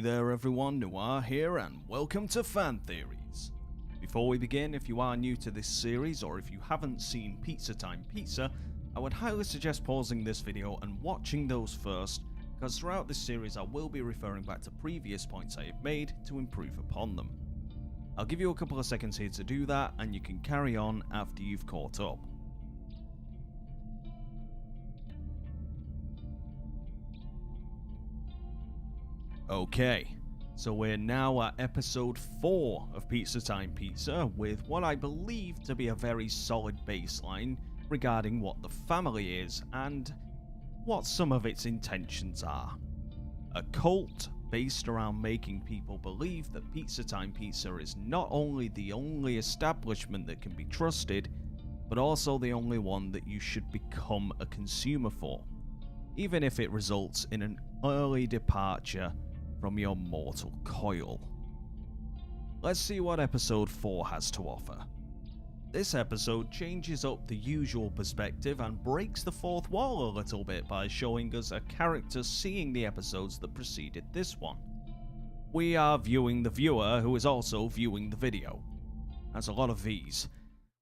there everyone, Noir here and welcome to Fan Theories. Before we begin, if you are new to this series or if you haven't seen Pizza Time Pizza, I would highly suggest pausing this video and watching those first, because throughout this series I will be referring back to previous points I have made to improve upon them. I'll give you a couple of seconds here to do that and you can carry on after you've caught up. Okay, so we're now at episode 4 of Pizza Time Pizza with what I believe to be a very solid baseline regarding what the family is and what some of its intentions are. A cult based around making people believe that Pizza Time Pizza is not only the only establishment that can be trusted, but also the only one that you should become a consumer for, even if it results in an early departure from your mortal coil. Let's see what episode 4 has to offer. This episode changes up the usual perspective and breaks the fourth wall a little bit by showing us a character seeing the episodes that preceded this one. We are viewing the viewer who is also viewing the video. That's a lot of V's,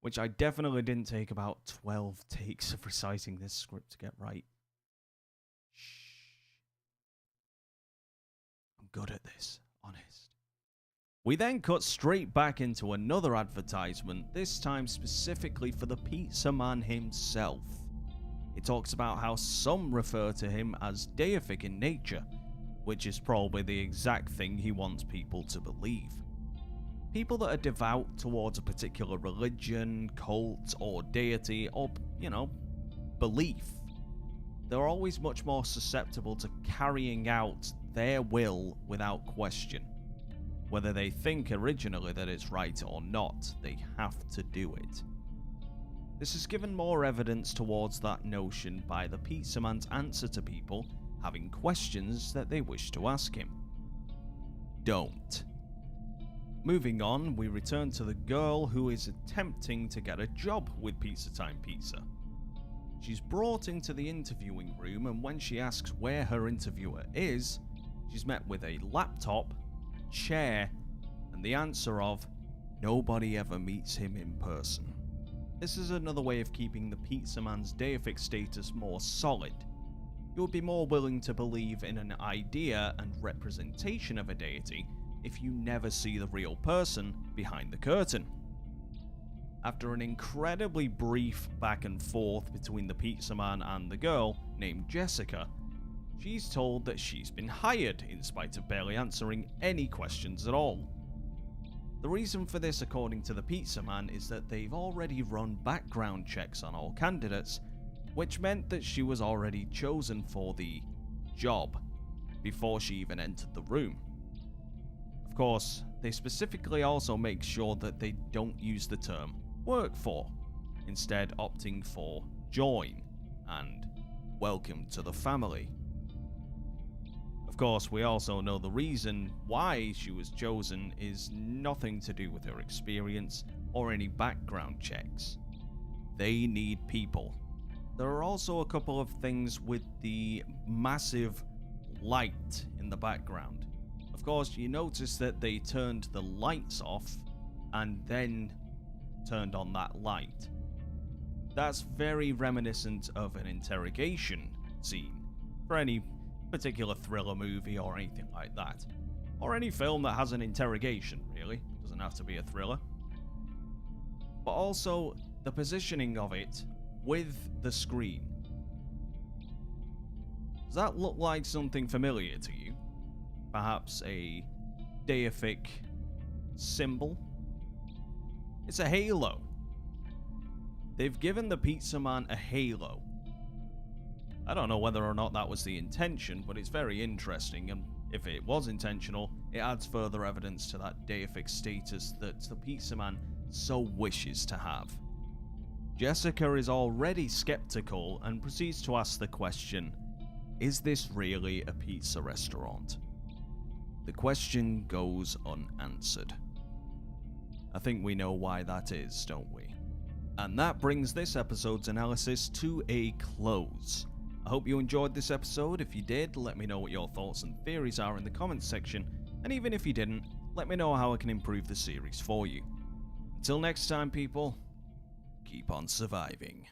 which I definitely didn't take about 12 takes of reciting this script to get right. Good at this, honest. We then cut straight back into another advertisement, this time specifically for the pizza man himself. It talks about how some refer to him as deific in nature, which is probably the exact thing he wants people to believe. People that are devout towards a particular religion, cult, or deity, or, belief, they're always much more susceptible to carrying out their will without question. Whether they think originally that it's right or not, they have to do it. This is given more evidence towards that notion by the pizza man's answer to people having questions that they wish to ask him. Don't. Moving on, we return to the girl who is attempting to get a job with Pizza Time Pizza. She's brought into the interviewing room, and when she asks where her interviewer is, she's met with a laptop, chair, and the answer of, nobody ever meets him in person. This is another way of keeping the pizza man's deific status more solid. You'll be more willing to believe in an idea and representation of a deity if you never see the real person behind the curtain. After an incredibly brief back and forth between the pizza man and the girl named Jessica, she's told that she's been hired in spite of barely answering any questions at all. The reason for this, according to the pizza man, is that they've already run background checks on all candidates, which meant that she was already chosen for the job before she even entered the room. Of course, they specifically also make sure that they don't use the term work for, instead opting for join and welcome to the family. Of course, we also know the reason why she was chosen is nothing to do with her experience or any background checks. They need people. There are also a couple of things with the massive light in the background. Of course, you notice that they turned the lights off and then turned on that light. That's very reminiscent of an interrogation scene for any particular thriller movie or anything like that. Or any film that has an interrogation, really. Doesn't have to be a thriller. But also the positioning of it with the screen. Does that look like something familiar to you? Perhaps a deific symbol? It's a halo. They've given the pizza man a halo. I don't know whether or not that was the intention, but it's very interesting, and if it was intentional, it adds further evidence to that deific status that the pizza man so wishes to have. Jessica is already skeptical and proceeds to ask the question, is this really a pizza restaurant? The question goes unanswered. I think we know why that is, don't we? And that brings this episode's analysis to a close. I hope you enjoyed this episode. If you did, let me know what your thoughts and theories are in the comments section, and even if you didn't, let me know how I can improve the series for you. Until next time, people, keep on surviving.